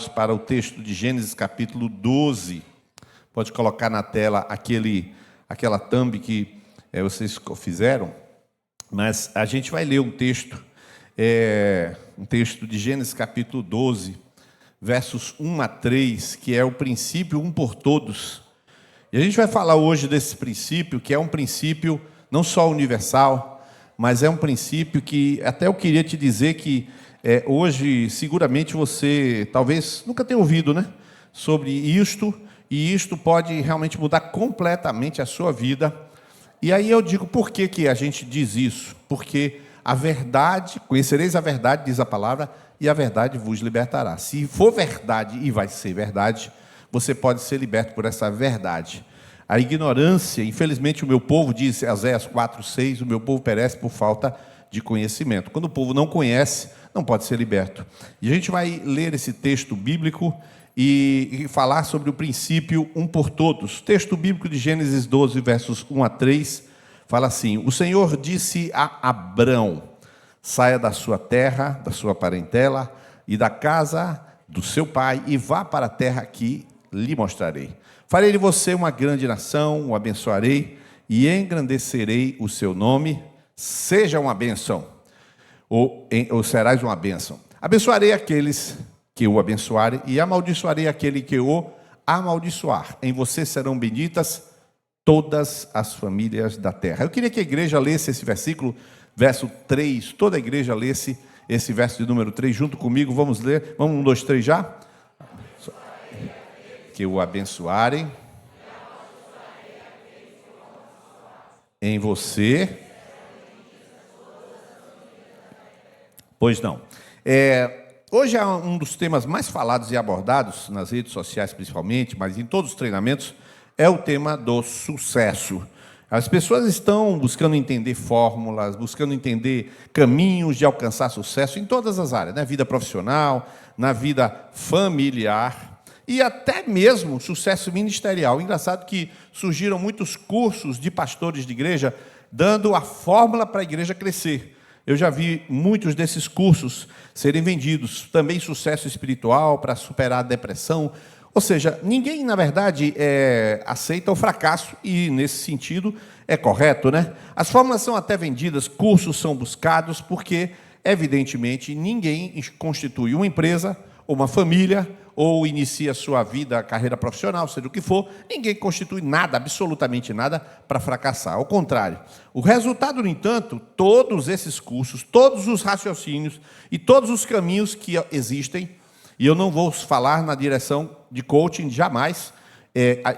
para o texto de Gênesis capítulo 12. Pode colocar na tela aquela thumb que vocês fizeram, mas a gente vai ler um texto de Gênesis capítulo 12, versos 1 a 3, que é o princípio um por todos. E a gente vai falar hoje desse princípio, que é um princípio não só universal, mas é um princípio que até eu queria te dizer que hoje, seguramente você talvez nunca tenha ouvido, né, sobre isto, e isto pode realmente mudar completamente a sua vida. E aí eu digo, por que que a gente diz isso? Porque a verdade, conhecereis a verdade, diz a palavra, e a verdade vos libertará. Se for verdade, e vai ser verdade, você pode ser liberto por essa verdade. A ignorância, infelizmente o meu povo, diz Oséias 4:6, o meu povo perece por falta de conhecimento. Quando o povo não conhece, não pode ser liberto. E a gente vai ler esse texto bíblico e falar sobre o princípio um por todos. Texto bíblico de Gênesis 12, versos 1 a 3, fala assim: o Senhor disse a Abrão: saia da sua terra, da sua parentela e da casa do seu pai e vá para a terra que lhe mostrarei. Farei de você uma grande nação, o abençoarei e engrandecerei o seu nome. Seja uma bênção, ou serás uma bênção. Abençoarei aqueles que o abençoarem e amaldiçoarei aquele que o amaldiçoar. Em você serão benditas todas as famílias da terra. Eu queria que a igreja lesse esse versículo, verso 3, toda a igreja lesse esse verso de número 3 junto comigo. Vamos ler, vamos 1, 2, 3 já? Que o abençoarem em você. Pois não. Hoje é um dos temas mais falados e abordados nas redes sociais principalmente, mas em todos os treinamentos, é o tema do sucesso. As pessoas estão buscando entender fórmulas, buscando entender caminhos de alcançar sucesso em todas as áreas, na vida profissional, na vida familiar e até mesmo sucesso ministerial. Engraçado que surgiram muitos cursos de pastores de igreja dando a fórmula para a igreja crescer. Eu já vi muitos desses cursos serem vendidos. Também sucesso espiritual para superar a depressão. Ou seja, ninguém, na verdade, aceita o fracasso e, nesse sentido, é correto, né? As fórmulas são até vendidas, cursos são buscados, porque, evidentemente, ninguém constitui uma empresa, ou uma família, ou inicia sua vida, carreira profissional, seja o que for, ninguém constitui nada, absolutamente nada, para fracassar. Ao contrário, o resultado, no entanto, todos esses cursos, todos os raciocínios e todos os caminhos que existem, e eu não vou falar na direção de coaching, jamais.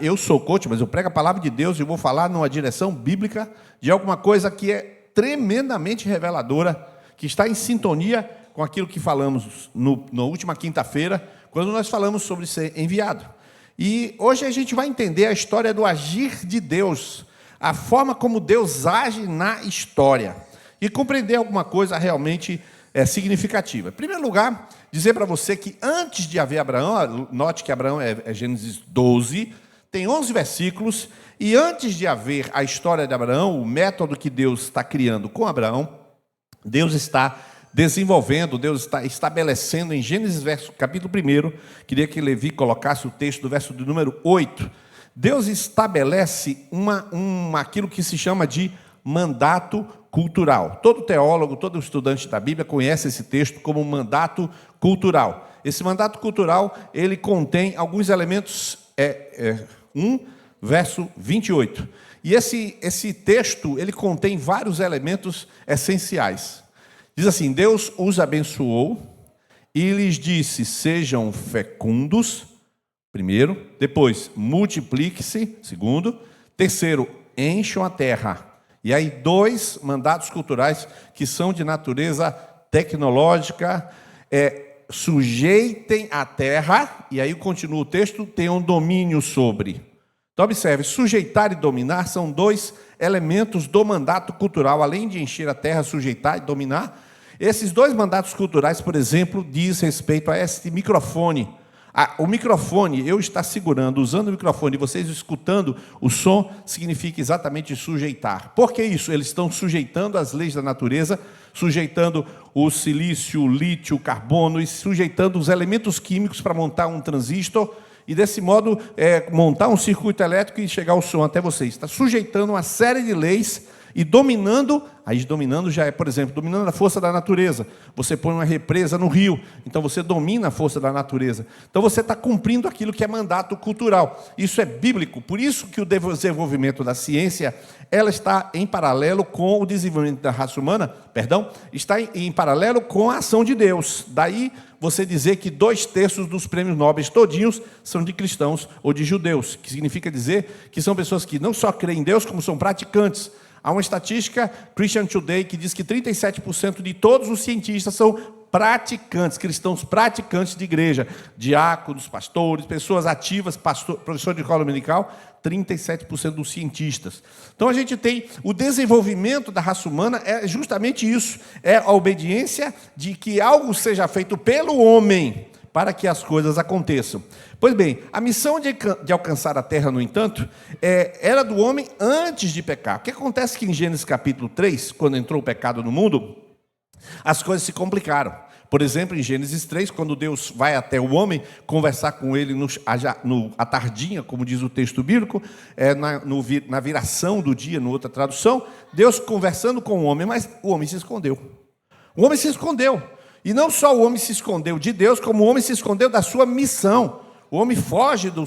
Eu sou coach, mas eu prego a palavra de Deus e vou falar numa direção bíblica de alguma coisa que é tremendamente reveladora, que está em sintonia com aquilo que falamos na última quinta-feira, quando nós falamos sobre ser enviado. E hoje a gente vai entender a história do agir de Deus, a forma como Deus age na história, e compreender alguma coisa realmente significativa. Em primeiro lugar, dizer para você que antes de haver Abraão, note que Abraão é Gênesis 12, tem 11 versículos, e antes de haver a história de Abraão, o método que Deus está criando com Abraão, Deus está desenvolvendo, Deus está estabelecendo em Gênesis capítulo 1, queria que Levi colocasse o texto do verso de número 8, Deus estabelece aquilo que se chama de mandato cultural. Todo teólogo, todo estudante da Bíblia conhece esse texto como mandato cultural. Esse mandato cultural, ele contém alguns elementos, 1, verso 28. E esse texto, ele contém vários elementos essenciais. Diz assim: Deus os abençoou e lhes disse: sejam fecundos, primeiro, depois, multiplique-se, segundo, terceiro, encham a terra. E aí, 2 mandatos culturais que são de natureza tecnológica, sujeitem a terra, e aí continua o texto, tenham domínio sobre. Então, observe, sujeitar e dominar são 2 elementos do mandato cultural, além de encher a terra, sujeitar e dominar. Esses 2 mandatos culturais, por exemplo, diz respeito a este microfone. O microfone, eu estar segurando, usando o microfone, e vocês escutando o som, significa exatamente sujeitar. Por que isso? Eles estão sujeitando as leis da natureza, sujeitando o silício, o lítio, o carbono, e sujeitando os elementos químicos para montar um transistor, e desse modo montar um circuito elétrico e chegar o som até você. Está sujeitando uma série de leis e dominando, aí dominando já é, por exemplo, dominando a força da natureza. Você põe uma represa no rio, então você domina a força da natureza. Então você está cumprindo aquilo que é mandato cultural. Isso é bíblico, por isso que o desenvolvimento da ciência, ela está em paralelo com o desenvolvimento da raça humana, está em paralelo com a ação de Deus. Daí você dizer que 2/3 dos prêmios nobres todinhos são de cristãos ou de judeus, que significa dizer que são pessoas que não só creem em Deus, como são praticantes. Há uma estatística, Christian Today, que diz que 37% de todos os cientistas são praticantes, cristãos praticantes de igreja, diáconos, pastores, pessoas ativas, professor de escola dominical, 37% dos cientistas. Então a gente tem o desenvolvimento da raça humana, é justamente isso, é a obediência de que algo seja feito pelo homem para que as coisas aconteçam. Pois bem, a missão de alcançar a terra, no entanto, era do homem antes de pecar. O que acontece que em Gênesis capítulo 3, quando entrou o pecado no mundo, as coisas se complicaram. Por exemplo, em Gênesis 3, quando Deus vai até o homem conversar com ele à tardinha, como diz o texto bíblico, na viração do dia, em outra tradução, Deus conversando com o homem, mas o homem se escondeu. O homem se escondeu. E não só o homem se escondeu de Deus, como o homem se escondeu da sua missão. O homem foge do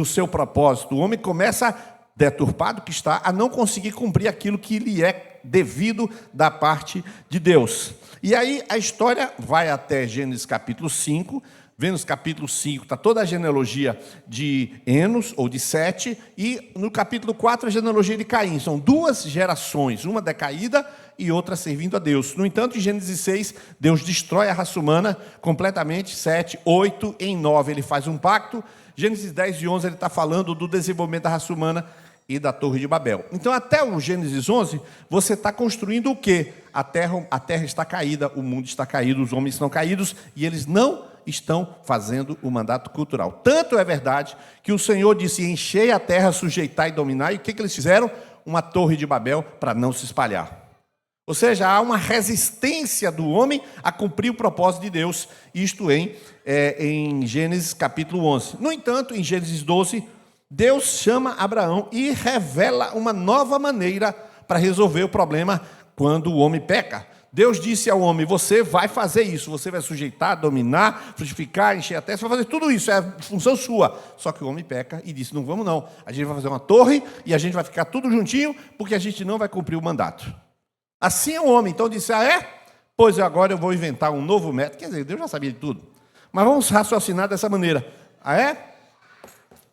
seu propósito. O homem começa, deturpado que está, a não conseguir cumprir aquilo que lhe é devido da parte de Deus. E aí a história vai até Gênesis capítulo 5. Vênus capítulo 5 está toda a genealogia de Enos, ou de Sete, e no capítulo 4 a genealogia de Caim. São 2 gerações, uma decaída e outra servindo a Deus. No entanto, em Gênesis 6, Deus destrói a raça humana completamente. 7, 8, em 9 ele faz um pacto. Gênesis 10 e 11 ele está falando do desenvolvimento da raça humana e da Torre de Babel. Então, até o Gênesis 11, você está construindo o quê? A terra está caída, o mundo está caído, os homens estão caídos, e eles não estão fazendo o mandato cultural. Tanto é verdade que o Senhor disse: enchei a terra, sujeitar e dominar. E o que eles fizeram? Uma Torre de Babel para não se espalhar. Ou seja, há uma resistência do homem a cumprir o propósito de Deus, isto em Gênesis capítulo 11. No entanto, em Gênesis 12, Deus chama Abraão e revela uma nova maneira para resolver o problema quando o homem peca. Deus disse ao homem: você vai fazer isso, você vai sujeitar, dominar, frutificar, encher a terra, você vai fazer tudo isso, é função sua. Só que o homem peca e disse: não vamos não, a gente vai fazer uma torre e a gente vai ficar tudo juntinho, porque a gente não vai cumprir o mandato. Assim é o homem. Então disse: ah é? Pois agora eu vou inventar um novo método. Quer dizer, Deus já sabia de tudo, mas vamos raciocinar dessa maneira. Ah é?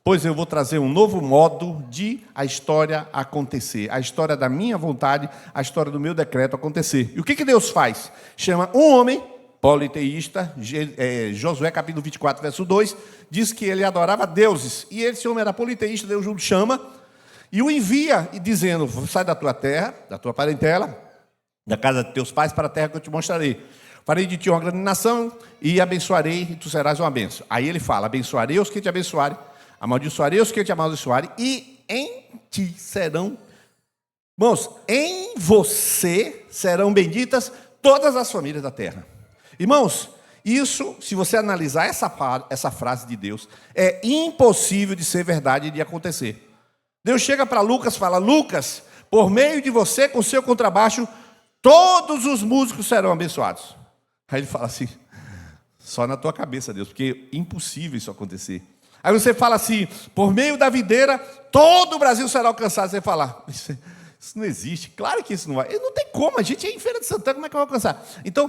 Pois eu vou trazer um novo modo de a história acontecer. A história da minha vontade, a história do meu decreto acontecer. E o que Deus faz? Chama um homem politeísta, Josué capítulo 24, verso 2, diz que ele adorava deuses. E esse homem era politeísta, Deus o chama e o envia, dizendo: sai da tua terra, da tua parentela, da casa de teus pais, para a terra que eu te mostrarei. Farei de ti uma grande nação e abençoarei, e tu serás uma bênção. Aí ele fala: abençoarei os que te abençoarem, amaldiçoarei os que te amaldiçoarem, e em ti serão, irmãos, em você serão benditas todas as famílias da terra. Irmãos, isso, se você analisar essa frase de Deus, é impossível de ser verdade e de acontecer. Deus chega para Lucas e fala: Lucas, por meio de você, com seu contrabaixo, todos os músicos serão abençoados. Aí ele fala assim: só na tua cabeça, Deus, porque é impossível isso acontecer. Aí você fala assim: por meio da videira, todo o Brasil será alcançado. Você fala: isso não existe. Claro que isso não vai. Não tem como, a gente é em Feira de Santana, como é que vai alcançar? Então,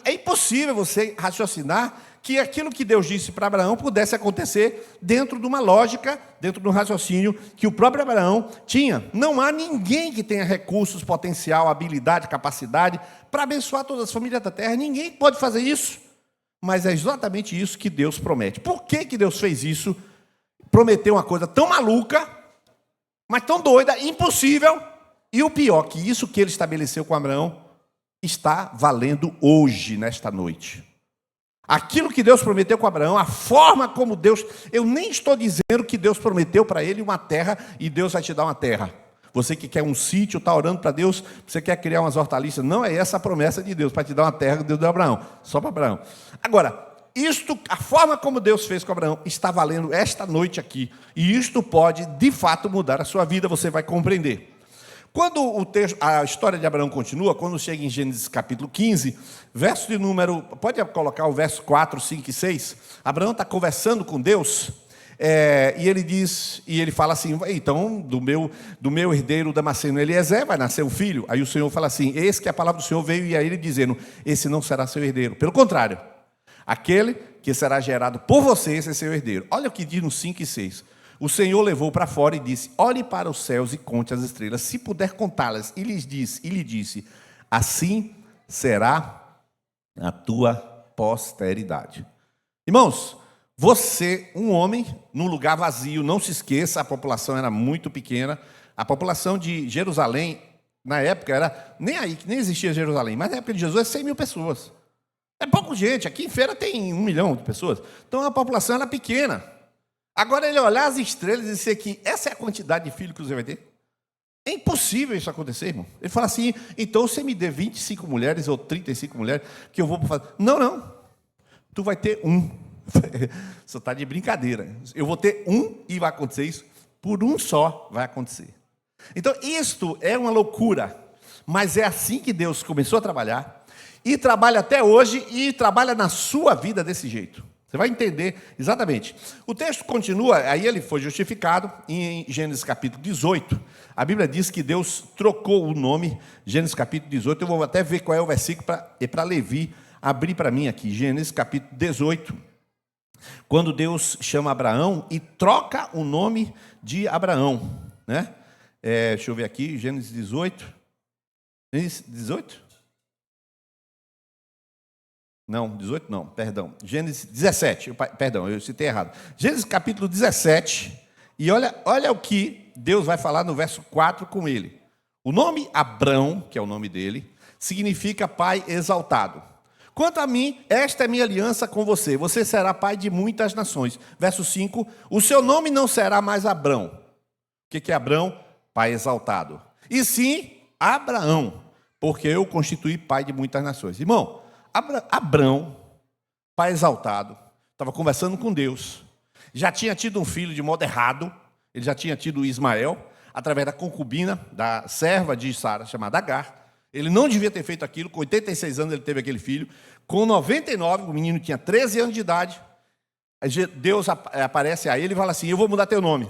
é impossível você raciocinar que aquilo que Deus disse para Abraão pudesse acontecer dentro de uma lógica, dentro de um raciocínio que o próprio Abraão tinha. Não há ninguém que tenha recursos, potencial, habilidade, capacidade para abençoar todas as famílias da terra. Ninguém pode fazer isso. Mas é exatamente isso que Deus promete. Por que Deus fez isso? Prometeu uma coisa tão maluca, mas tão doida, impossível. E o pior, que isso que ele estabeleceu com Abraão está valendo hoje, nesta noite. Aquilo que Deus prometeu com Abraão, a forma como Deus... Eu nem estou dizendo que Deus prometeu para ele uma terra e Deus vai te dar uma terra. você que quer um sítio, está orando para Deus, você quer criar umas hortaliças. Não é essa a promessa de Deus, para te dar uma terra que Deus deu a Abraão, só para Abraão. Agora, a forma como Deus fez com Abraão, está valendo esta noite aqui. E isto pode, de fato, mudar a sua vida, você vai compreender. Quando a história de Abraão continua, quando chega em Gênesis capítulo 15, verso de número, pode colocar o verso 4, 5 e 6, Abraão está conversando com Deus, e ele fala assim, então, do meu herdeiro Damasceno Eliezer vai nascer um filho. Aí o Senhor fala assim, eis que a palavra do Senhor veio e a ele dizendo, esse não será seu herdeiro. Pelo contrário, aquele que será gerado por você, esse é seu herdeiro. Olha o que diz no 5 e 6. O Senhor levou para fora e disse, olhe para os céus e conte as estrelas, se puder contá-las. E lhe disse, assim será a tua posteridade. Irmãos, você, um homem, num lugar vazio, não se esqueça, a população era muito pequena. A população de Jerusalém, na época, nem existia Jerusalém, mas na época de Jesus, 100 mil pessoas. É pouca gente, aqui em Feira tem 1 milhão de pessoas. Então a população era pequena. Agora ele olhar as estrelas e dizer que essa é a quantidade de filhos que você vai ter. É impossível isso acontecer, irmão. Ele fala assim, então você me dê 25 mulheres ou 35 mulheres que eu vou fazer. Não. Tu vai ter um. Você está de brincadeira. Eu vou ter um e vai acontecer isso. Por um só vai acontecer. Então isto é uma loucura. Mas é assim que Deus começou a trabalhar. E trabalha até hoje e trabalha na sua vida desse jeito. Você vai entender exatamente. O texto continua, aí ele foi justificado, em Gênesis capítulo 18. A Bíblia diz que Deus trocou o nome, Gênesis capítulo 18. Eu vou até ver qual é o versículo para Levi abrir para mim aqui. Gênesis capítulo 18. Quando Deus chama Abraão e troca o nome de Abraão. Né? Deixa eu ver aqui, Gênesis 18. Gênesis 18? Não, 18 não, perdão. Gênesis 17, perdão, eu citei errado. Gênesis capítulo 17, e olha o que Deus vai falar no verso 4 com ele. O nome Abrão, que é o nome dele, significa pai exaltado. Quanto a mim, esta é minha aliança com você. Você será pai de muitas nações. Verso 5, o seu nome não será mais Abrão. O que é Abrão? Pai exaltado. E sim, Abraão, porque eu constituí pai de muitas nações. Irmão, Abrão, pai exaltado, estava conversando com Deus, já tinha tido um filho de modo errado, ele já tinha tido Ismael, através da concubina, da serva de Sara, chamada Agar. Ele não devia ter feito aquilo, com 86 anos ele teve aquele filho, com 99, o menino tinha 13 anos de idade, Deus aparece a ele e fala assim, eu vou mudar teu nome.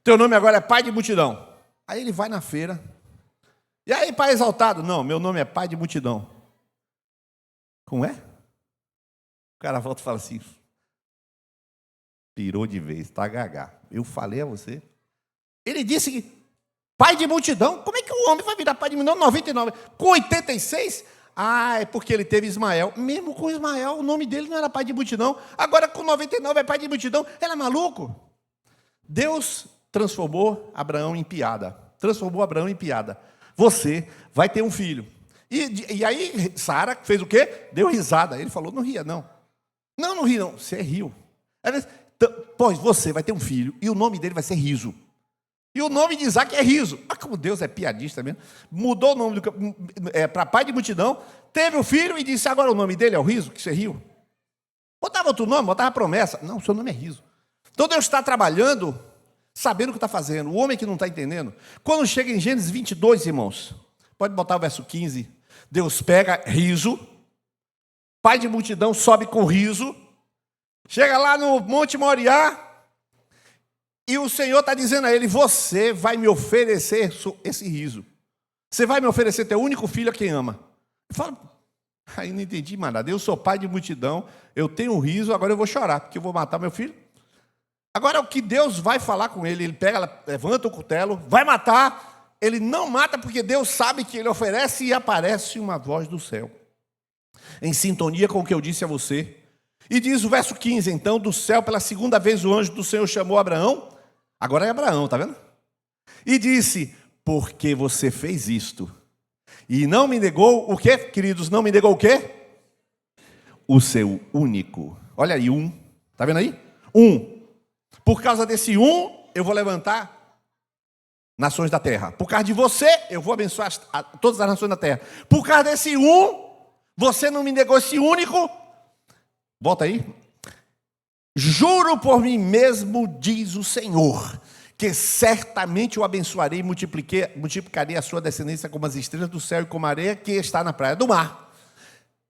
Teu nome agora é pai de multidão. Aí ele vai na feira, e aí, pai exaltado? Não, meu nome é pai de multidão. Como é? O cara volta e fala assim, pirou de vez, tá gaga. Eu falei a você. Ele disse que pai de multidão, como é que o homem vai virar pai de multidão? 99, com 86? Ah, é porque ele teve Ismael. Mesmo com Ismael, o nome dele não era pai de multidão. Agora com 99 é pai de multidão. Ele é maluco? Deus transformou Abraão em piada. Transformou Abraão em piada. Você vai ter um filho. E aí, Sara fez o quê? Deu risada. Ele falou, não ria, não. Não ri, não. Você riu. Pois você vai ter um filho, e o nome dele vai ser Riso. E o nome de Isaac é Riso. Mas como Deus é piadista mesmo, mudou o nome para pai de multidão, teve o filho e disse, agora o nome dele é o Riso, que você riu. Botava outro nome, botava promessa. Não, o seu nome é Riso. Então Deus está trabalhando, sabendo o que está fazendo. O homem que não está entendendo. Quando chega em Gênesis 22, irmãos, pode botar o verso 15. Deus pega Riso, pai de multidão sobe com Riso, chega lá no Monte Moriá, e o Senhor está dizendo a ele, você vai me oferecer esse riso. Você vai me oferecer teu único filho a quem ama. Ele fala, aí não entendi mais nada. Eu sou pai de multidão, eu tenho um riso, agora eu vou chorar, porque eu vou matar meu filho. Agora, o que Deus vai falar com ele, ele pega, levanta o cutelo, vai matar, ele não mata porque Deus sabe que ele oferece e aparece uma voz do céu, em sintonia com o que eu disse a você. E diz o verso 15, então, do céu, pela segunda vez o anjo do Senhor chamou Abraão, agora é Abraão, está vendo? E disse, porque você fez isto, e não me negou o quê, queridos? Não me negou o quê? O seu único. Olha aí, está vendo aí? Por causa desse eu vou levantar nações da terra. Por causa de você, eu vou abençoar todas as nações da terra. Por causa desse um, você não me negou esse único. Volta aí. Juro por mim mesmo, diz o Senhor, que certamente o abençoarei e multiplicarei a sua descendência como as estrelas do céu e como a areia que está na praia do mar.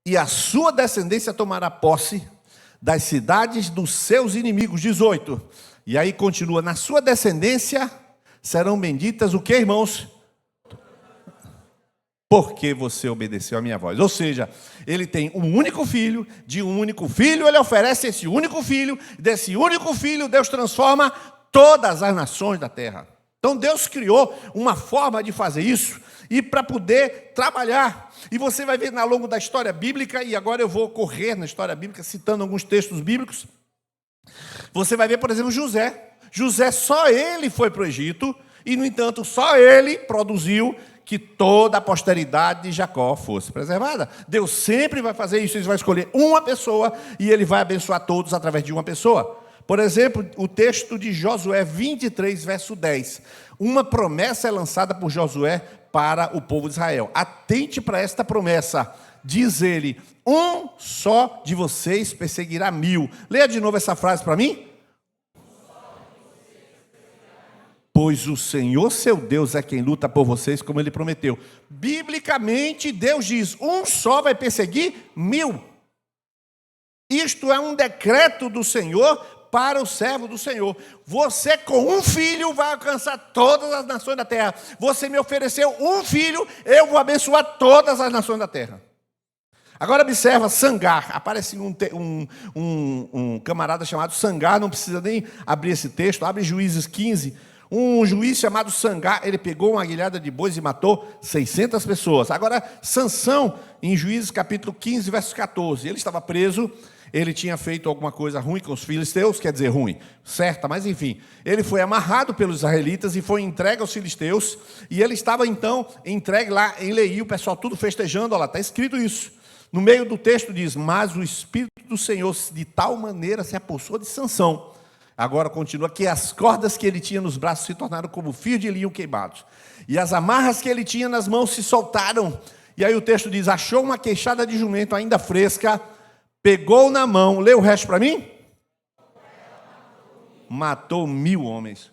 E a sua descendência tomará posse das cidades dos seus inimigos. 18. E aí continua, na sua descendência serão benditas o que, irmãos? Porque você obedeceu a minha voz. Ou seja, ele tem um único filho, de um único filho ele oferece esse único filho, desse único filho Deus transforma todas as nações da terra. Então Deus criou uma forma de fazer isso e para poder trabalhar. E você vai ver ao longo da história bíblica, e agora eu vou correr na história bíblica citando alguns textos bíblicos. Você vai ver, por exemplo, José. José, só ele foi para o Egito e, no entanto, só ele produziu que toda a posteridade de Jacó fosse preservada. Deus sempre vai fazer isso, ele vai escolher uma pessoa e ele vai abençoar todos através de uma pessoa. Por exemplo, o texto de Josué 23, verso 10. Uma promessa é lançada por Josué para o povo de Israel. Atente para esta promessa. Diz ele, um só de vocês perseguirá 1000. Leia de novo essa frase para mim. Pois o Senhor seu Deus é quem luta por vocês, como ele prometeu. Biblicamente, Deus diz, um só vai perseguir 1000. Isto é um decreto do Senhor para o servo do Senhor. Você com um filho vai alcançar todas as nações da terra. Você me ofereceu um filho, eu vou abençoar todas as nações da terra. Agora observa, Sangar. Aparece um camarada chamado Sangar, não precisa nem abrir esse texto, abre Juízes 15. Um juiz chamado Sangar, ele pegou uma guilhada de bois e matou 600 pessoas. Agora, Sansão, em Juízes capítulo 15, verso 14, ele estava preso, ele tinha feito alguma coisa ruim com os filisteus, quer dizer, ruim, certa, mas enfim. Ele foi amarrado pelos israelitas e foi entregue aos filisteus, e ele estava então entregue lá em Leí, o pessoal tudo festejando, olha lá, está escrito isso. No meio do texto diz, mas o Espírito do Senhor de tal maneira se apossou de Sansão. Agora continua que as cordas que ele tinha nos braços se tornaram como fios de linho queimados. E as amarras que ele tinha nas mãos se soltaram. E aí o texto diz, achou uma queixada de jumento ainda fresca, pegou na mão, lê o resto para mim. Matou 1000 homens.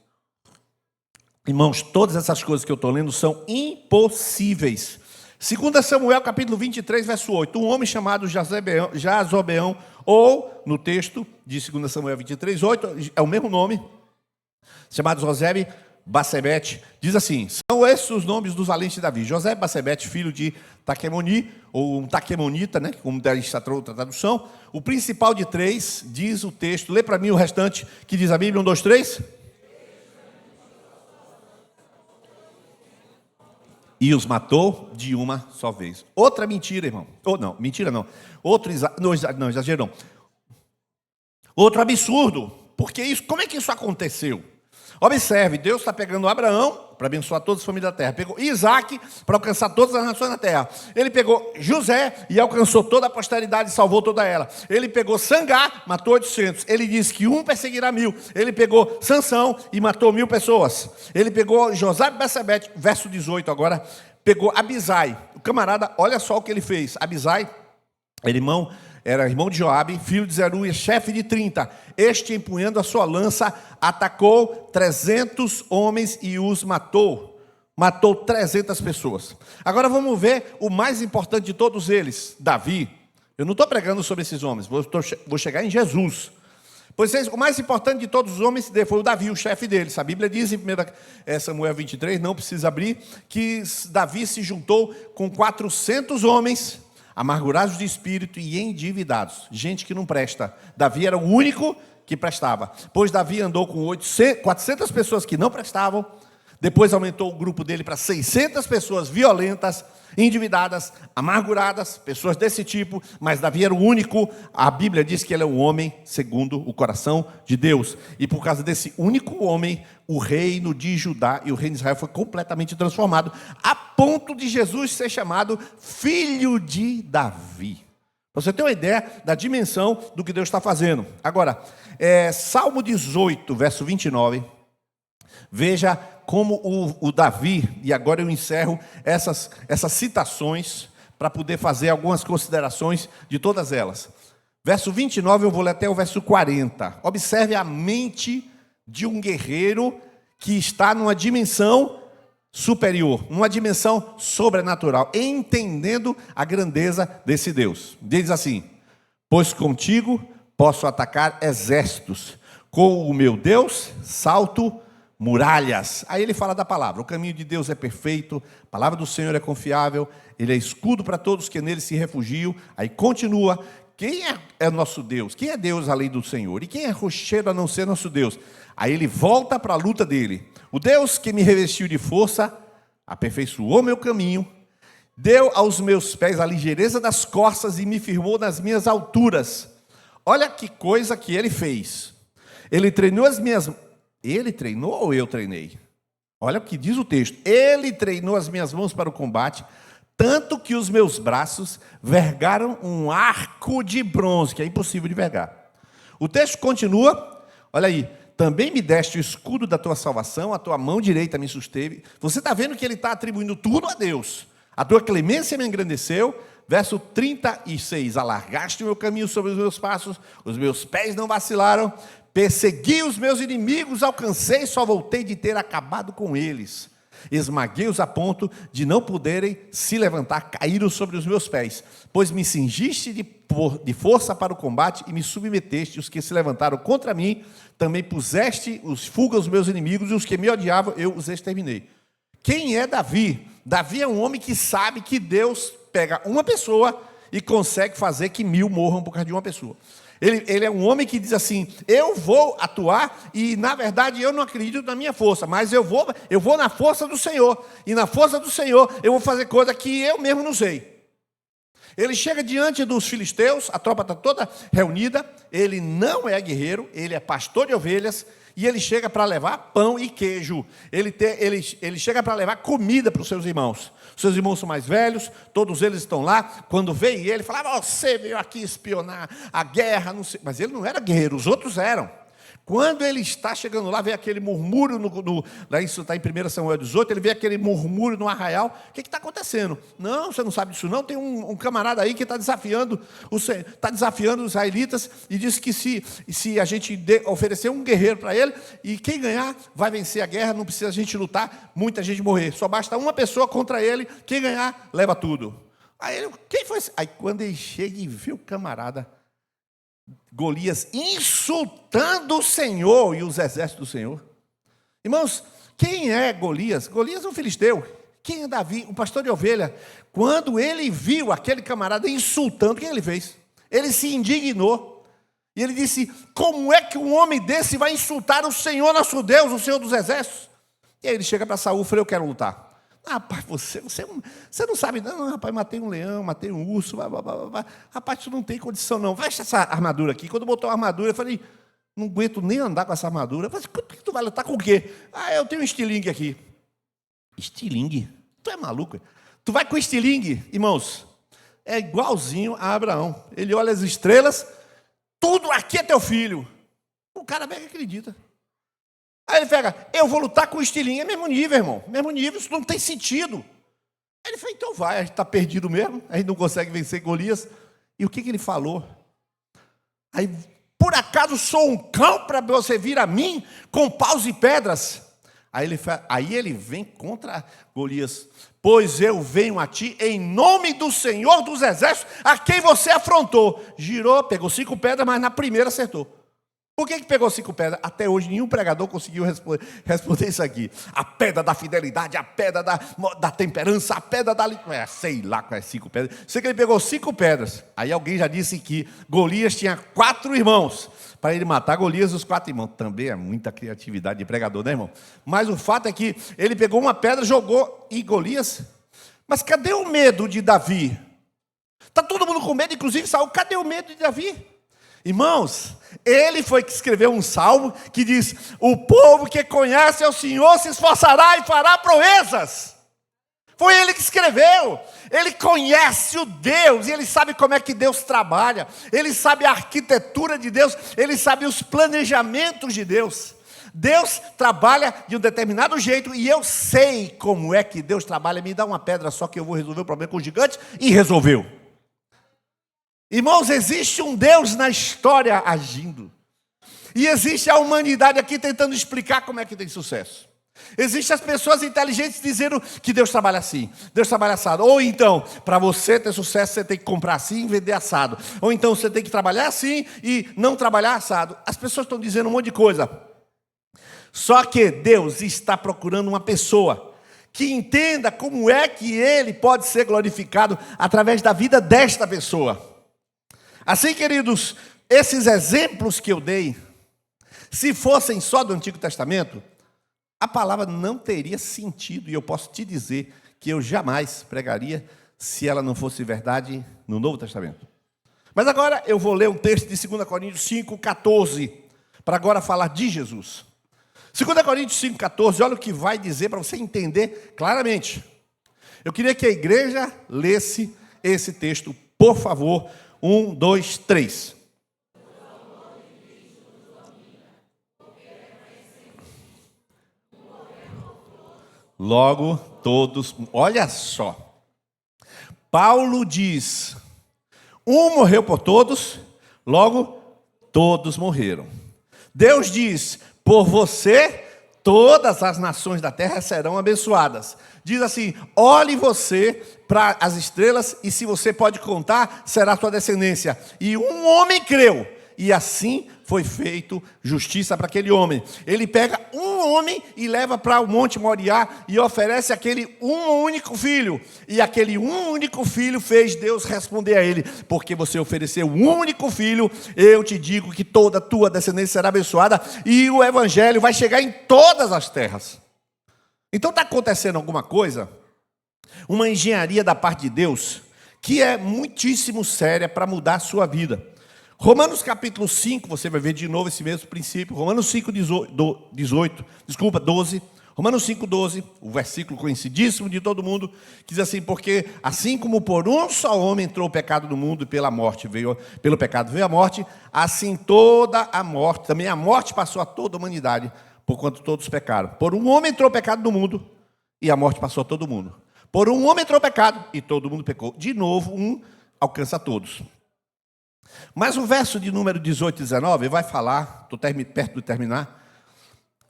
Irmãos, todas essas coisas que eu estou lendo são impossíveis. 2 Samuel capítulo 23, verso 8. Um homem chamado Jazobeão, ou no texto de 2 Samuel 23, 8, é o mesmo nome, chamado Josebe Basebete, diz assim, são esses os nomes dos valentes de Davi. Josebe Basebete, filho de Taquemoni, ou um Taquemonita, né, como está outra tradução. O principal de 3, diz o texto, lê para mim o restante, que diz a Bíblia, 1, 2, 3. E os matou de uma só vez. Outra mentira, irmão. Ou não, mentira não. Não, exagero não. Outro absurdo. Porque isso, como é que isso aconteceu? Observe, Deus está pegando Abraão para abençoar todas as famílias da terra. Pegou Isaac para alcançar todas as nações da terra. Ele pegou José e alcançou toda a posteridade e salvou toda ela. Ele pegou Sangar, matou 800. Ele disse que um perseguirá 1000. Ele pegou Sansão e matou 1000 pessoas. Ele pegou José Bessebete, verso 18 agora, pegou Abisai. O camarada, olha só o que ele fez. Abisai era irmão de Joabe, filho de Zeruia, chefe de 30. Este, empunhando a sua lança, atacou 300 homens e os matou. Matou 300 pessoas. Agora vamos ver o mais importante de todos eles, Davi. Eu não estou pregando sobre esses homens, vou chegar em Jesus. Pois o mais importante de todos os homens foi o Davi, o chefe deles. A Bíblia diz em 1 Samuel 23, não precisa abrir, que Davi se juntou com 400 homens amargurados de espírito e endividados, gente que não presta. Davi era o único que prestava, pois Davi andou com 400 pessoas que não prestavam, depois aumentou o grupo dele para 600 pessoas violentas, endividadas, amarguradas, pessoas desse tipo, mas Davi era o único. A Bíblia diz que ele é um homem segundo o coração de Deus, e por causa desse único homem, o reino de Judá e o reino de Israel foi completamente transformado, a ponto de Jesus ser chamado filho de Davi. Para você ter uma ideia da dimensão do que Deus está fazendo. Agora, Salmo 18, verso 29, Veja como o Davi, e agora eu encerro essas citações para poder fazer algumas considerações de todas elas. Verso 29, eu vou ler até o verso 40. Observe a mente de um guerreiro que está numa dimensão superior, numa dimensão sobrenatural, entendendo a grandeza desse Deus. Diz assim: pois contigo posso atacar exércitos, com o meu Deus salto muralhas. Aí ele fala da palavra: o caminho de Deus é perfeito, a palavra do Senhor é confiável, ele é escudo para todos que nele se refugiam. Aí continua: quem é nosso Deus? Quem é Deus além do Senhor? E quem é rochedo a não ser nosso Deus? Aí ele volta para a luta dele: o Deus que me revestiu de força, aperfeiçoou meu caminho, deu aos meus pés a ligeireza das costas e me firmou nas minhas alturas. Olha que coisa que ele fez. Ele treinou as minhas... Ele treinou ou eu treinei? Olha o que diz o texto: ele treinou as minhas mãos para o combate, tanto que os meus braços vergaram um arco de bronze, que é impossível de vergar. O texto continua, olha aí: também me deste o escudo da tua salvação, a tua mão direita me susteve. Você está vendo que ele está atribuindo tudo a Deus. A tua clemência me engrandeceu. Verso 36, alargaste o meu caminho sobre os meus passos, os meus pés não vacilaram, persegui os meus inimigos, alcancei, só voltei de ter acabado com eles. Esmaguei-os a ponto de não poderem se levantar, caíram sobre os meus pés. Pois me cingiste de força para o combate e me submeteste os que se levantaram contra mim. Também puseste os fuga aos meus inimigos e os que me odiavam, eu os exterminei. Quem é Davi? Davi é um homem que sabe que Deus pega uma pessoa e consegue fazer que 1000 morram por causa de uma pessoa. Ele é um homem que diz assim: eu vou atuar e na verdade eu não acredito na minha força, mas eu vou na força do Senhor, e na força do Senhor eu vou fazer coisa que eu mesmo não sei. Ele chega diante dos filisteus, a tropa está toda reunida, ele não é guerreiro, ele é pastor de ovelhas, e ele chega para levar pão e queijo, ele chega para levar comida para os seus irmãos. Seus irmãos são mais velhos, todos eles estão lá. Quando veio ele, falava: você veio aqui espionar a guerra, não sei. Mas ele não era guerreiro, os outros eram. Quando ele está chegando lá, vê aquele murmúrio, lá isso está em 1 Samuel 18, ele vê aquele murmúrio no arraial. O que está acontecendo? Não, você não sabe disso não, tem um camarada aí que está desafiando os israelitas, e diz que se a gente oferecer um guerreiro para ele, e quem ganhar vai vencer a guerra, não precisa a gente lutar, muita gente morrer, só basta uma pessoa contra ele, quem ganhar leva tudo. Aí ele: quem foi esse? Aí quando ele chega e vê o camarada Golias insultando o Senhor e os exércitos do Senhor. Irmãos, quem é Golias? Golias é um filisteu. Quem é Davi? O pastor de ovelha. Quando ele viu aquele camarada insultando, o que ele fez? Ele se indignou. E ele disse: como é que um homem desse vai insultar o Senhor nosso Deus, o Senhor dos exércitos? E aí ele chega para Saul e fala: eu quero lutar. Rapaz, você não sabe, não, rapaz, matei um leão, matei um urso, rapaz, tu não tem condição não, veste essa armadura aqui. Quando botou a armadura, eu falei: não aguento nem andar com essa armadura. Eu falei: tu vai lutar com o quê? Eu tenho um estilingue aqui. Estilingue? Tu é maluco? Tu vai com estilingue? Irmãos, é igualzinho a Abraão. Ele olha as estrelas, tudo aqui é teu filho. O cara pega e acredita. Aí ele pega: eu vou lutar com o estilingue. É mesmo nível, irmão, mesmo nível, isso não tem sentido. Aí ele fala: então vai, a gente está perdido mesmo, a gente não consegue vencer Golias. E o que ele falou? Aí: por acaso sou um cão para você vir a mim com paus e pedras? Aí ele vem contra Golias: pois eu venho a ti em nome do Senhor dos exércitos, a quem você afrontou. Girou, pegou 5 pedras, mas na primeira acertou. Por que pegou 5 pedras? Até hoje nenhum pregador conseguiu responder isso aqui. A pedra da fidelidade, a pedra da temperança, a pedra da... sei lá quais 5 pedras. Sei que ele pegou 5 pedras. Aí alguém já disse que Golias tinha 4 irmãos. Para ele matar Golias, os 4 irmãos. Também é muita criatividade de pregador, né, irmão? Mas o fato é que ele pegou uma pedra, jogou e Golias... Mas cadê o medo de Davi? Está todo mundo com medo, inclusive Saul. Cadê o medo de Davi? Irmãos, ele foi que escreveu um salmo que diz: o povo que conhece ao Senhor se esforçará e fará proezas. Foi ele que escreveu. Ele conhece o Deus, e ele sabe como é que Deus trabalha, ele sabe a arquitetura de Deus, ele sabe os planejamentos de Deus. Deus trabalha de um determinado jeito e eu sei como é que Deus trabalha. Me dá uma pedra só que eu vou resolver o problema com o gigante, e resolveu. Irmãos, existe um Deus na história agindo. E existe a humanidade aqui tentando explicar como é que tem sucesso. Existem as pessoas inteligentes dizendo que Deus trabalha assim, Deus trabalha assado. Ou então, para você ter sucesso, você tem que comprar assim e vender assado. Ou então, você tem que trabalhar assim e não trabalhar assado. As pessoas estão dizendo um monte de coisa. Só que Deus está procurando uma pessoa que entenda como é que Ele pode ser glorificado através da vida desta pessoa. Assim, queridos, esses exemplos que eu dei, se fossem só do Antigo Testamento, a palavra não teria sentido, e eu posso te dizer que eu jamais pregaria se ela não fosse verdade no Novo Testamento. Mas agora eu vou ler um texto de 2 Coríntios 5,14, para agora falar de Jesus. 2 Coríntios 5,14, olha o que vai dizer para você entender claramente. Eu queria que a igreja lesse esse texto, por favor. 1, 2, 3. Logo, todos, olha só, Paulo diz, um morreu por todos, logo, todos morreram. Deus diz, por você, todas as nações da terra serão abençoadas. Diz assim, olhe você para as estrelas, e se você pode contar, será a sua descendência. E um homem creu, e assim foi feito justiça para aquele homem. Ele pega um homem e leva para o Monte Moriá e oferece aquele um único filho. E aquele um único filho fez Deus responder a ele, porque você ofereceu um único filho, eu te digo que toda a tua descendência será abençoada, e o evangelho vai chegar em todas as terras. Então está acontecendo alguma coisa, uma engenharia da parte de Deus, que é muitíssimo séria para mudar a sua vida. Romanos capítulo 5, você vai ver de novo esse mesmo princípio. Romanos 5, 12. Romanos 5, 12, o versículo conhecidíssimo de todo mundo, que diz assim, porque assim como por um só homem entrou o pecado no mundo, e pelo pecado veio a morte, assim toda a morte, também a morte passou a toda a humanidade, porquanto todos pecaram. Por um homem entrou o pecado no mundo, e a morte passou a todo mundo. Por um homem entrou o pecado, e todo mundo pecou. De novo, um alcança a todos. Mas o verso de número 18 e 19 vai falar, estou perto de terminar,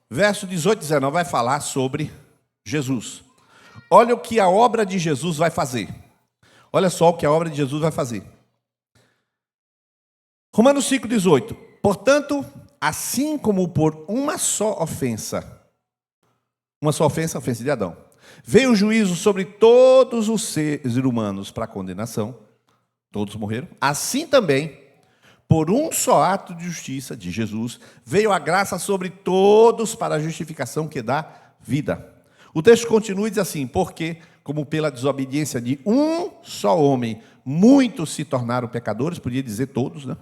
verso 18 e 19 vai falar sobre Jesus. Olha o que a obra de Jesus vai fazer. Olha só o que a obra de Jesus vai fazer. Romanos 5, 18. Portanto, assim como por uma só ofensa, a ofensa de Adão, veio o juízo sobre todos os seres humanos para condenação, todos morreram, assim também, por um só ato de justiça de Jesus, veio a graça sobre todos para a justificação que dá vida. O texto continua e diz assim, porque, como pela desobediência de um só homem, muitos se tornaram pecadores, podia dizer todos, né?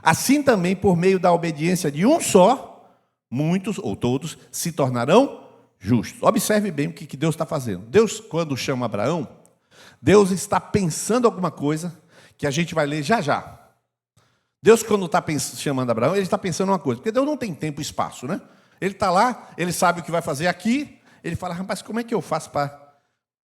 Assim também, por meio da obediência de um só, muitos ou todos se tornarão justos. Observe bem o que Deus está fazendo. Deus, quando chama Abraão, Deus está pensando alguma coisa que a gente vai ler já já. Deus, quando está chamando Abraão, ele está pensando uma coisa, porque Deus não tem tempo e espaço, né? Ele está lá, ele sabe o que vai fazer aqui, ele fala, rapaz, como é que eu faço para...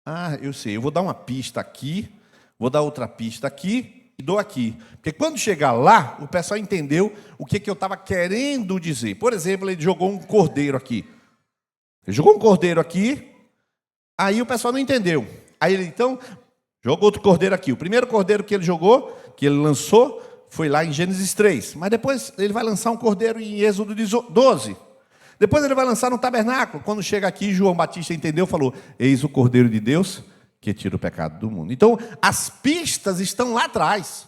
Ah, eu sei, eu vou dar uma pista aqui, vou dar outra pista aqui e dou aqui. Porque quando chegar lá, o pessoal entendeu o que eu estava querendo dizer. Por exemplo, ele jogou um cordeiro aqui. Ele jogou um cordeiro aqui, aí o pessoal não entendeu. Aí ele, então, jogou outro cordeiro aqui. O primeiro cordeiro que ele jogou, que ele lançou, foi lá em Gênesis 3. Mas depois ele vai lançar um cordeiro em Êxodo 12. Depois ele vai lançar no tabernáculo. Quando chega aqui, João Batista entendeu, falou, eis o Cordeiro de Deus que tira o pecado do mundo. Então, as pistas estão lá atrás.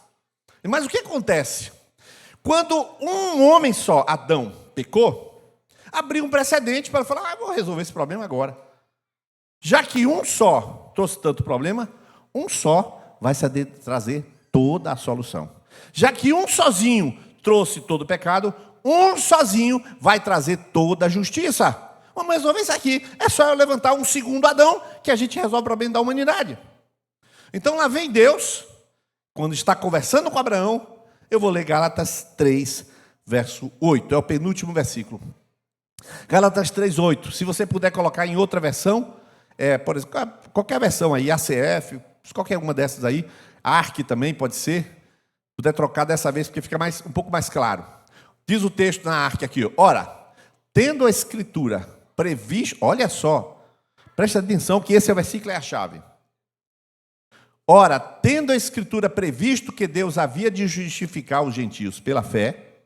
Mas o que acontece? Quando um homem só, Adão, pecou, abriu um precedente para falar, vou resolver esse problema agora. Já que um só trouxe tanto problema, um só vai trazer toda a solução. Já que um sozinho trouxe todo o pecado, um sozinho vai trazer toda a justiça. Vamos resolver isso aqui. É só eu levantar um segundo Adão que a gente resolve o problema da humanidade. Então lá vem Deus, quando está conversando com Abraão, eu vou ler Gálatas 3, verso 8. É o penúltimo versículo. Gálatas 3:8. Se você puder colocar em outra versão, por exemplo, qualquer versão aí, ACF, qualquer uma dessas aí, ARC também pode ser. Puder trocar dessa vez, porque fica um pouco mais claro. Diz o texto na ARC aqui, ora, tendo a Escritura previsto, olha só, presta atenção que esse versículo é a chave. Ora, tendo a Escritura previsto que Deus havia de justificar os gentios pela fé,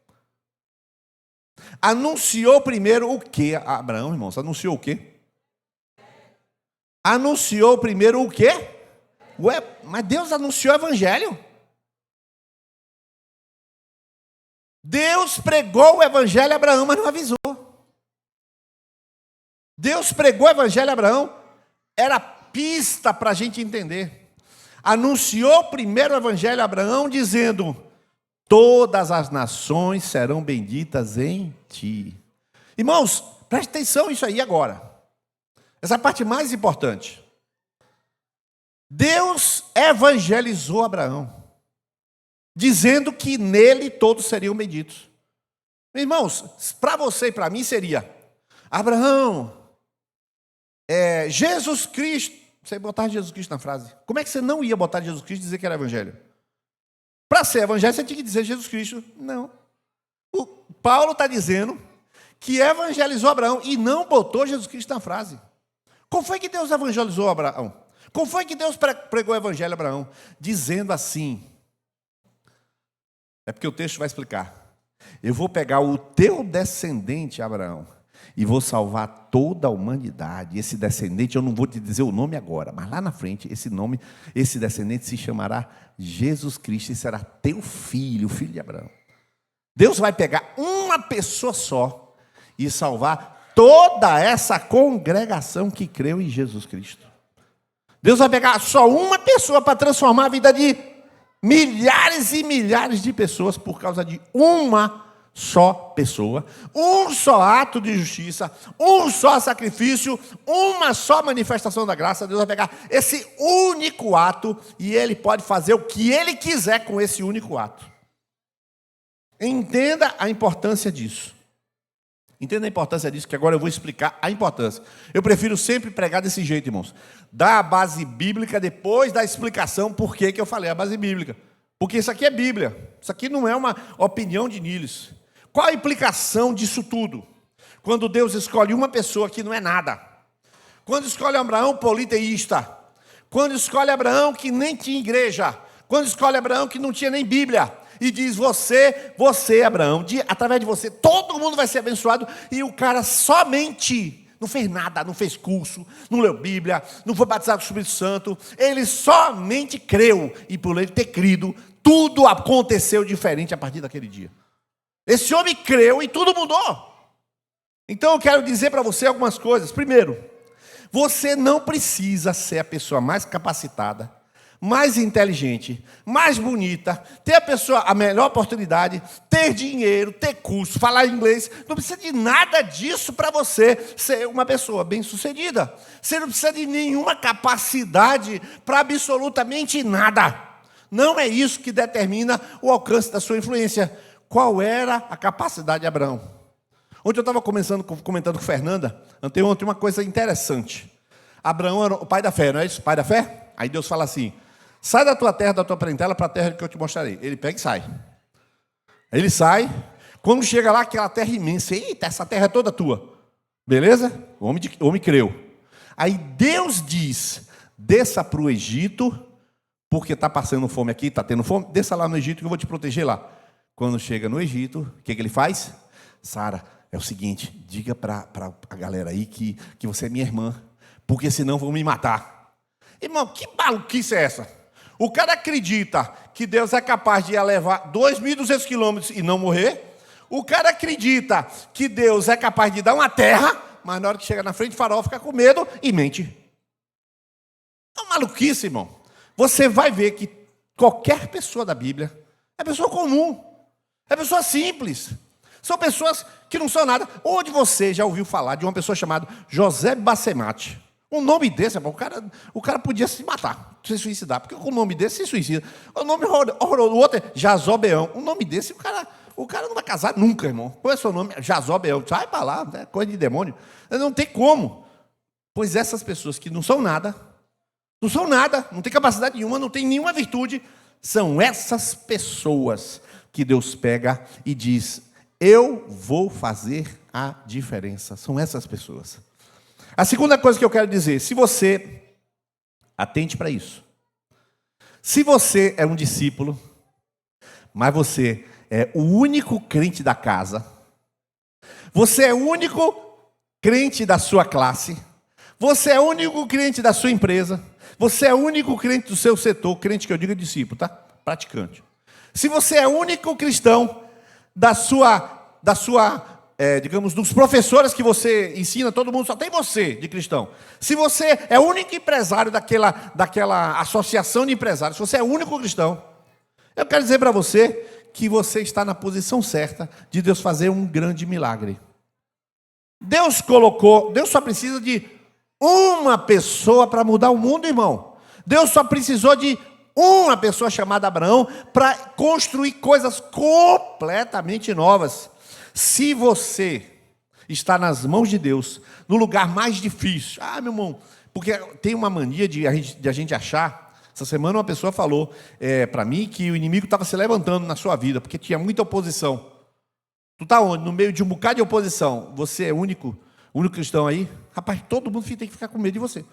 anunciou primeiro o quê? Abraão, irmãos, anunciou o quê? Anunciou primeiro o quê? Mas Deus anunciou o evangelho. Deus pregou o evangelho a Abraão, mas não avisou. Deus pregou o evangelho a Abraão, era pista para a gente entender. Anunciou primeiro o evangelho a Abraão, dizendo: todas as nações serão benditas em ti. Irmãos, preste atenção nisso aí agora. Essa é a parte mais importante. Deus evangelizou Abraão, dizendo que nele todos seriam benditos. Irmãos, para você e para mim seria: Abraão, Jesus Cristo. Você botar Jesus Cristo na frase. Como é que você não ia botar Jesus Cristo e dizer que era evangelho? Para ser evangelho, você tinha que dizer Jesus Cristo. Não. O Paulo está dizendo que evangelizou Abraão e não botou Jesus Cristo na frase. Como foi que Deus evangelizou Abraão? Como foi que Deus pregou o evangelho a Abraão? Dizendo assim. É porque o texto vai explicar. Eu vou pegar o teu descendente, Abraão, e vou salvar toda a humanidade. Esse descendente, eu não vou te dizer o nome agora, mas lá na frente, esse descendente se chamará Jesus Cristo e será teu filho, o filho de Abraão. Deus vai pegar uma pessoa só e salvar toda essa congregação que creu em Jesus Cristo. Deus vai pegar só uma pessoa para transformar a vida de milhares e milhares de pessoas por causa de uma só pessoa, um só ato de justiça, um só sacrifício, uma só manifestação da graça. Deus vai pegar esse único ato e Ele pode fazer o que Ele quiser com esse único ato. Entenda a importância disso. Entenda a importância disso, que agora eu vou explicar a importância. Eu prefiro sempre pregar desse jeito, irmãos. Dar a base bíblica depois da explicação por que eu falei a base bíblica. Porque isso aqui é Bíblia. Isso aqui não é uma opinião de Niles. Qual a implicação disso tudo? Quando Deus escolhe uma pessoa que não é nada. Quando escolhe Abraão politeísta. Quando escolhe Abraão que nem tinha igreja. Quando escolhe Abraão que não tinha nem Bíblia. E diz: você, Abraão, através de você, todo mundo vai ser abençoado. E o cara somente não fez nada, não fez curso, não leu Bíblia, não foi batizado com o Espírito Santo. Ele somente creu. E por ele ter crido, tudo aconteceu diferente a partir daquele dia. Esse homem creu e tudo mudou. Então eu quero dizer para você algumas coisas. Primeiro, você não precisa ser a pessoa mais capacitada, mais inteligente, mais bonita, ter a melhor oportunidade, ter dinheiro, ter curso, falar inglês. Não precisa de nada disso para você ser uma pessoa bem-sucedida. Você não precisa de nenhuma capacidade para absolutamente nada. Não é isso que determina o alcance da sua influência. Qual era a capacidade de Abraão? Ontem eu estava comentando com Fernanda, anteontem, uma coisa interessante. Abraão era o pai da fé, não é isso? Pai da fé? Aí Deus fala assim: sai da tua terra, da tua parentela, para a terra que eu te mostrarei. Ele pega e sai. Ele sai. Quando chega lá, aquela terra imensa. Eita, essa terra é toda tua. Beleza? O homem creu. Aí Deus diz: desça para o Egito, porque está passando fome aqui, está tendo fome. Desça lá no Egito que eu vou te proteger lá. Quando chega no Egito, o que ele faz? Sara, é o seguinte, diga para a galera aí que você é minha irmã, porque senão vão me matar. Irmão, que maluquice é essa? O cara acredita que Deus é capaz de levar 2.200 quilômetros e não morrer. O cara acredita que Deus é capaz de dar uma terra, mas na hora que chega na frente do farol fica com medo e mente. É uma maluquice, irmão. Você vai ver que qualquer pessoa da Bíblia é pessoa comum, é pessoa simples. São pessoas que não são nada. Onde você já ouviu falar de uma pessoa chamada José Bassemati? Um nome desse, o cara podia se matar, se suicidar, porque com o nome desse se suicida. O nome horroroso, o outro é Jazobeão. Um nome desse, o o cara não vai casar nunca, irmão. Qual é o seu nome? Jazobel. Sai para lá, é coisa de demônio. Não tem como. Pois essas pessoas que não são nada, não tem capacidade nenhuma, não tem nenhuma virtude, são essas pessoas que Deus pega e diz: eu vou fazer a diferença. São essas pessoas. A segunda coisa que eu quero dizer, se você, atente para isso, se você é um discípulo, mas você é o único crente da casa, você é o único crente da sua classe, você é o único crente da sua empresa, você é o único crente do seu setor, crente que eu digo é discípulo, tá? Praticante. Se você é o único cristão digamos, dos professores que você ensina, todo mundo só tem você de cristão. Se você é o único empresário daquela associação de empresários, se você é o único cristão, eu quero dizer para você que você está na posição certa de Deus fazer um grande milagre. Deus só precisa de uma pessoa para mudar o mundo, irmão. Deus só precisou de uma pessoa chamada Abraão para construir coisas completamente novas. Se você está nas mãos de Deus, no lugar mais difícil, meu irmão, porque tem uma mania de a gente achar. Essa semana uma pessoa falou para mim que o inimigo estava se levantando na sua vida, porque tinha muita oposição. Tu está onde? No meio de um bocado de oposição. Você é o único cristão aí? Rapaz, todo mundo tem que ficar com medo de você.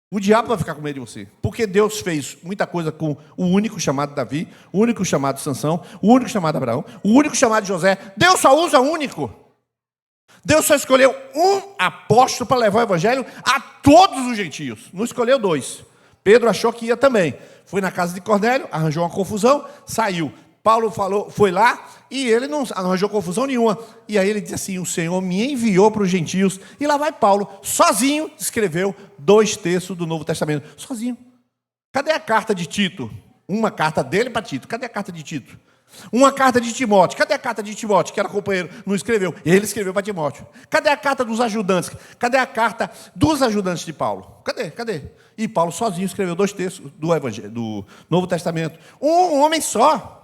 O diabo vai ficar com medo de você. Porque Deus fez muita coisa com o único chamado Davi, o único chamado Sansão, o único chamado Abraão, o único chamado José. Deus só usa o único. Deus só escolheu um apóstolo para levar o evangelho a todos os gentios. Não escolheu 2. Pedro achou que ia também. Foi na casa de Cornélio, arranjou uma confusão, saiu. Paulo foi lá e ele não arranjou confusão nenhuma. E aí ele disse assim: o Senhor me enviou para os gentios. E lá vai Paulo, sozinho, escreveu 2 terços do Novo Testamento. Sozinho. Cadê a carta de Tito? Uma carta dele para Tito. Cadê a carta de Tito? Uma carta de Timóteo. Cadê a carta de Timóteo, que era companheiro? Não escreveu. Ele escreveu para Timóteo. Cadê a carta dos ajudantes? Cadê a carta dos ajudantes de Paulo? Cadê? E Paulo sozinho escreveu 2 terços do Evangelho, do Novo Testamento. Um homem só.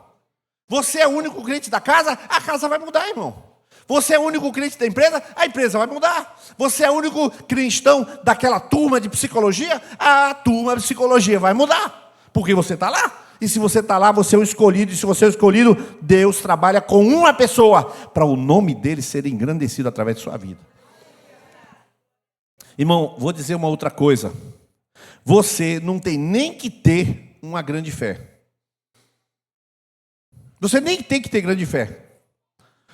Você é o único crente da casa, a casa vai mudar, irmão. Você é o único crente da empresa, a empresa vai mudar. Você é o único cristão daquela turma de psicologia, a turma de psicologia vai mudar. Porque você está lá. E se você está lá, você é o escolhido. E se você é o escolhido, Deus trabalha com uma pessoa para o nome dele ser engrandecido através de sua vida. Irmão, vou dizer uma outra coisa. Você não tem nem que ter uma grande fé. Você nem tem que ter grande fé.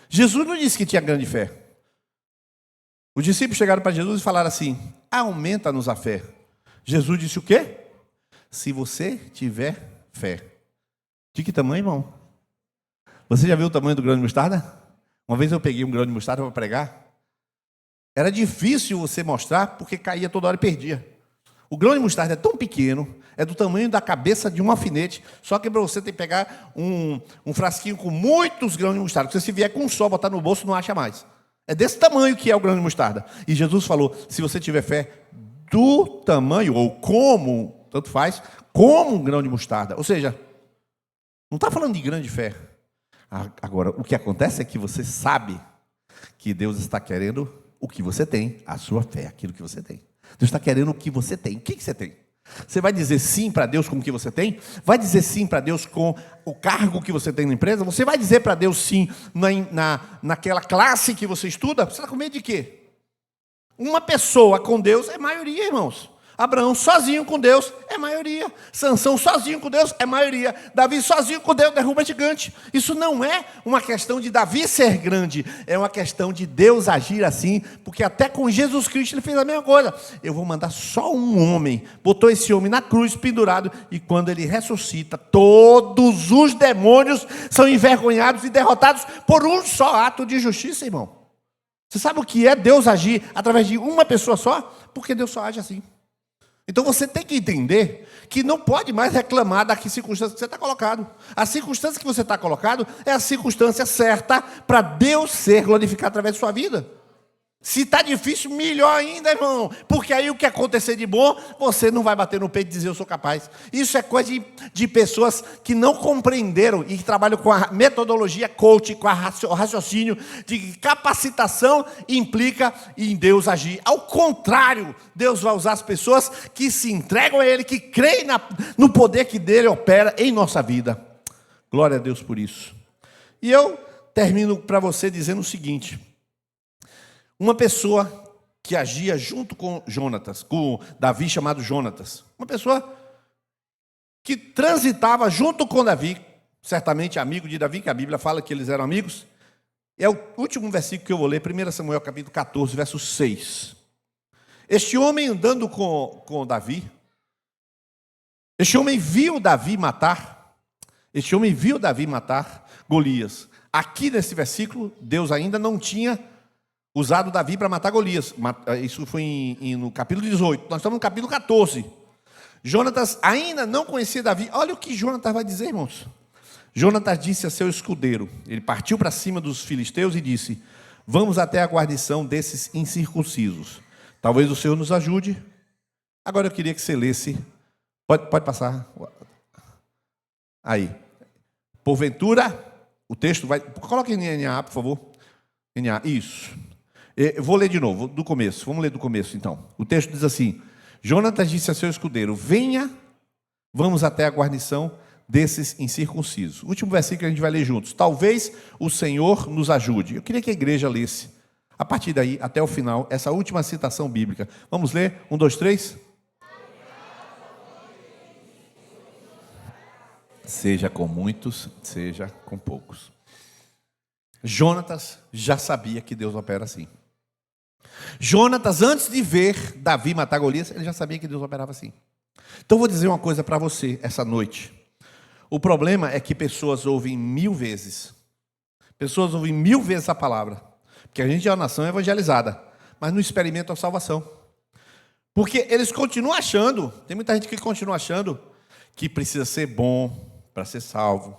Jesus não disse que tinha grande fé. Os discípulos chegaram para Jesus e falaram assim: aumenta-nos a fé. Jesus disse o quê? Se você tiver fé. De que tamanho, irmão? Você já viu o tamanho do grão de mostarda? Uma vez eu peguei um grão de mostarda para pregar. Era difícil você mostrar, porque caía toda hora e perdia. O grão de mostarda é tão pequeno, é do tamanho da cabeça de um alfinete, só que para você tem que pegar um frasquinho com muitos grãos de mostarda. Se você vier com um só, botar no bolso, não acha mais. É desse tamanho que é o grão de mostarda. E Jesus falou: se você tiver fé do tamanho, ou como, tanto faz, como um grão de mostarda. Ou seja, não está falando de grande fé. Agora, o que acontece é que você sabe que Deus está querendo o que você tem, a sua fé, aquilo que você tem. Deus está querendo o que você tem. O que você tem? Você vai dizer sim para Deus com o que você tem? Vai dizer sim para Deus com o cargo que você tem na empresa? Você vai dizer para Deus sim naquela classe que você estuda? Você está com medo de quê? Uma pessoa com Deus é maioria, irmãos. Abraão sozinho com Deus é maioria. Sansão sozinho com Deus é maioria. Davi sozinho com Deus derruba gigante. Isso não é uma questão de Davi ser grande, é uma questão de Deus agir assim, porque até com Jesus Cristo ele fez a mesma coisa. Eu vou mandar só um homem, botou esse homem na cruz pendurado, e quando ele ressuscita, todos os demônios são envergonhados e derrotados por um só ato de justiça, irmão. Você sabe o que é Deus agir através de uma pessoa só? Porque Deus só age assim. Então você tem que entender que não pode mais reclamar da circunstância que você está colocado. A circunstância que você está colocado é a circunstância certa para Deus ser glorificado através de sua vida. Se está difícil, melhor ainda, irmão. Porque aí o que acontecer de bom, você não vai bater no peito e dizer eu sou capaz. Isso é coisa de pessoas que não compreenderam e que trabalham com a metodologia coach, com o raciocínio de capacitação, implica em Deus agir. Ao contrário, Deus vai usar as pessoas que se entregam a Ele, que creem no poder que dele opera em nossa vida. Glória a Deus por isso. E eu termino para você dizendo o seguinte: uma pessoa que agia junto com Jonatas, com Davi, chamado Jonatas, uma pessoa que transitava junto com Davi, certamente amigo de Davi, que a Bíblia fala que eles eram amigos. É o último versículo que eu vou ler, 1 Samuel capítulo 14, verso 6. Este homem andando com Davi, este homem viu Davi matar Golias. Aqui nesse versículo, Deus ainda não tinha usado Davi para matar Golias. Isso foi no capítulo 18. Nós estamos no capítulo 14. Jonatas ainda não conhecia Davi. Olha o que Jonatas vai dizer, irmãos. Jonatas disse a seu escudeiro, ele partiu para cima dos filisteus e disse: vamos até a guarnição desses incircuncisos. Talvez o Senhor nos ajude. Agora eu queria que você lesse. Pode passar. Aí. Porventura, o texto vai... Coloque em NA, por favor. NA, isso. Eu vou ler de novo, do começo. Vamos ler do começo, então. O texto diz assim: Jonatas disse a seu escudeiro: venha, vamos até a guarnição desses incircuncisos. O último versículo que a gente vai ler juntos. Talvez o Senhor nos ajude. Eu queria que a igreja lesse, a partir daí, até o final, essa última citação bíblica. Vamos ler? 1, 2, 3. Seja com muitos, seja com poucos. Jonatas já sabia que Deus opera assim. Jonatas, antes de ver Davi matar Golias, ele já sabia que Deus operava assim. Então eu vou dizer uma coisa para você essa noite. O problema é que pessoas ouvem 1000 vezes. Pessoas ouvem 1000 vezes a palavra. Porque a gente é uma nação evangelizada, mas não experimenta a salvação. Porque eles continuam achando, tem muita gente que continua achando que precisa ser bom para ser salvo,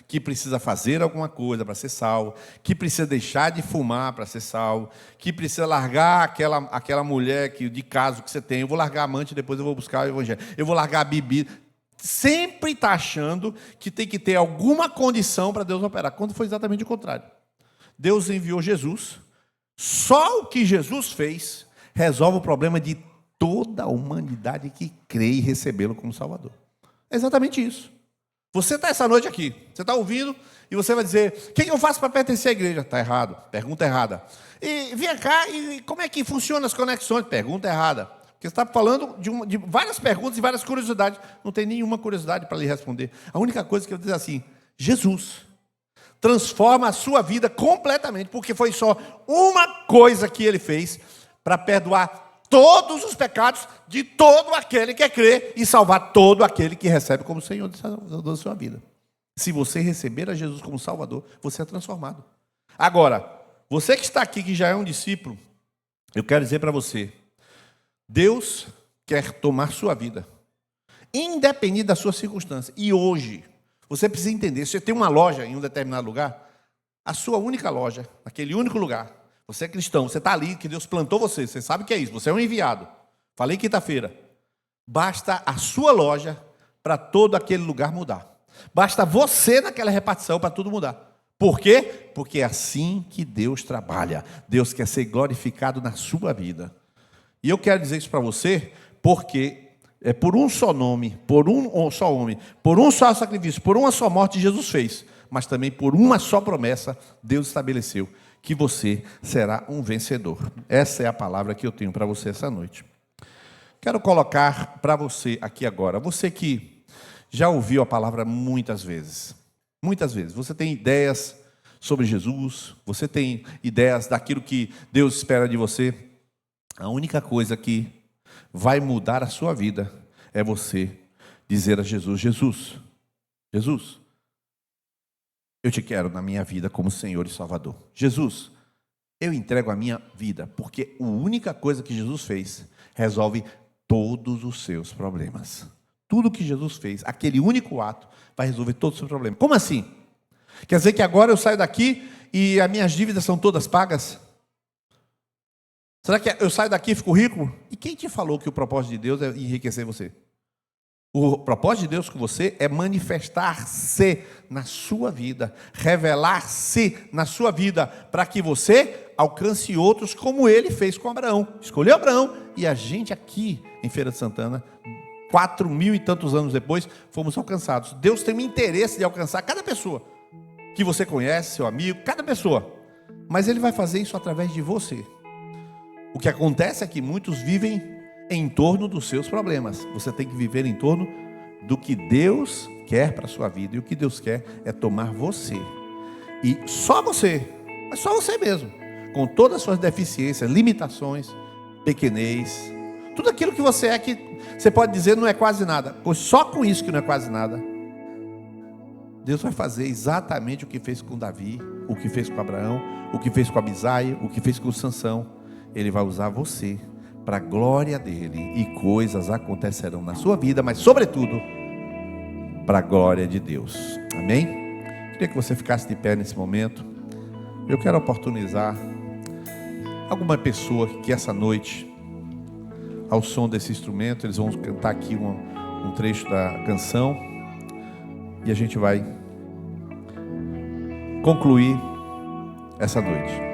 que precisa fazer alguma coisa para ser salvo, que precisa deixar de fumar para ser salvo, que precisa largar aquela mulher de caso que você tem. Eu vou largar a amante, depois eu vou buscar o evangelho. Eu vou largar a bebida. Sempre está achando que tem que ter alguma condição para Deus operar, quando foi exatamente o contrário. Deus enviou Jesus. Só o que Jesus fez resolve o problema de toda a humanidade que crê e recebê-lo como Salvador. É exatamente isso. Você está essa noite aqui, você está ouvindo e você vai dizer: o que eu faço para pertencer à igreja? Está errado, pergunta errada. E vem cá, e como é que funcionam as conexões? Pergunta errada. Porque você está falando de várias perguntas e várias curiosidades. Não tem nenhuma curiosidade para lhe responder. A única coisa que eu digo é assim: Jesus transforma a sua vida completamente, porque foi só uma coisa que ele fez para perdoar todos os pecados de todo aquele que crê e salvar todo aquele que recebe como Senhor e Salvador da sua vida. Se você receber a Jesus como Salvador, você é transformado. Agora, você que está aqui, que já é um discípulo, eu quero dizer para você: Deus quer tomar sua vida, independente da sua circunstância. E hoje, você precisa entender: se você tem uma loja em um determinado lugar, a sua única loja, naquele único lugar, você é cristão, você está ali, que Deus plantou você, você sabe que é isso, você é um enviado. Falei quinta-feira. Basta a sua loja para todo aquele lugar mudar. Basta você naquela repartição para tudo mudar. Por quê? Porque é assim que Deus trabalha. Deus quer ser glorificado na sua vida. E eu quero dizer isso para você, porque é por um só nome, por um só homem, por um só sacrifício, por uma só morte Jesus fez, mas também por uma só promessa Deus estabeleceu que você será um vencedor. Essa é a palavra que eu tenho para você essa noite. Quero colocar para você aqui agora, você que já ouviu a palavra muitas vezes, você tem ideias sobre Jesus, você tem ideias daquilo que Deus espera de você. A única coisa que vai mudar a sua vida é você dizer a Jesus: Jesus, eu te quero na minha vida como Senhor e Salvador. Jesus, eu entrego a minha vida, porque a única coisa que Jesus fez resolve todos os seus problemas. Tudo que Jesus fez, aquele único ato, vai resolver todos os seus problemas. Como assim? Quer dizer que agora eu saio daqui e as minhas dívidas são todas pagas? Será que eu saio daqui e fico rico? E quem te falou que o propósito de Deus é enriquecer você? O propósito de Deus com você é manifestar-se na sua vida, revelar-se na sua vida, para que você alcance outros como ele fez com Abraão. Escolheu Abraão e a gente aqui em Feira de Santana, 4.000 e tantos anos depois, fomos alcançados. Deus tem um interesse de alcançar cada pessoa que você conhece, seu amigo, cada pessoa. Mas ele vai fazer isso através de você. O que acontece é que muitos vivem em torno dos seus problemas. Você tem que viver em torno do que Deus quer para a sua vida. E o que Deus quer é tomar você. E só você, mas só você mesmo, com todas as suas deficiências, limitações, pequenez, tudo aquilo que você é que você pode dizer não é quase nada, pois só com isso que não é quase nada, Deus vai fazer exatamente o que fez com Davi, o que fez com Abraão, o que fez com Abisaia, o que fez com Sansão. Ele vai usar você para a glória dele, e coisas acontecerão na sua vida, mas sobretudo para a glória de Deus. Amém? Queria que você ficasse de pé nesse momento. Eu quero oportunizar alguma pessoa que essa noite, ao som desse instrumento, eles vão cantar aqui um trecho da canção e a gente vai concluir essa noite.